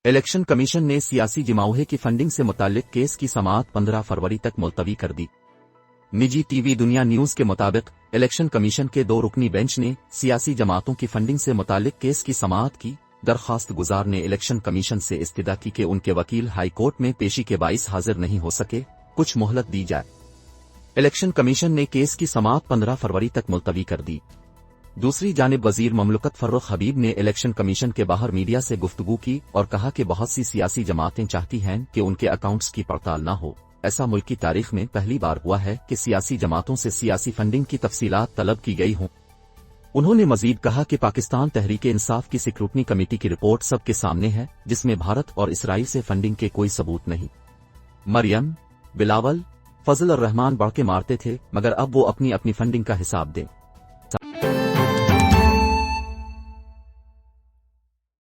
Election commission نے سیاسی جماعتوں کی فنڈنگ سے متعلق کیس کی سماعت 15 فروری تک ملتوی کر دی۔ نجی ٹی وی دنیا نیوز کے مطابق الیکشن کمیشن کے 2 رکنی بینچ نے سیاسی جماعتوں کی فنڈنگ سے متعلق کیس کی سماعت کی۔ درخواست گزار نے الیکشن کمیشن سے استدعا کی کہ ان کے وکیل ہائی کورٹ میں پیشی کے باعث حاضر نہیں ہو سکے، کچھ مہلت دی جائے۔ الیکشن کمیشن نے کیس کی سماعت 15 فروری تک ملتوی کر دی۔ دوسری جانب وزیر مملکت فروخ حبیب نے الیکشن کمیشن کے باہر میڈیا سے گفتگو کی اور کہا کہ بہت سی سیاسی جماعتیں چاہتی ہیں کہ ان کے اکاؤنٹس کی پڑتال نہ ہو۔ ایسا ملک کی تاریخ میں پہلی بار ہوا ہے کہ سیاسی جماعتوں سے سیاسی فنڈنگ کی تفصیلات طلب کی گئی ہوں۔ انہوں نے مزید کہا کہ پاکستان تحریک انصاف کی سکروٹنی کمیٹی کی رپورٹ سب کے سامنے ہے، جس میں بھارت اور اسرائیل سے فنڈنگ کے کوئی ثبوت نہیں۔ مریم، بلاول، فضل الرحمان بڑھ کے مارتے تھے، مگر اب وہ اپنی فنڈنگ کا حساب دیں۔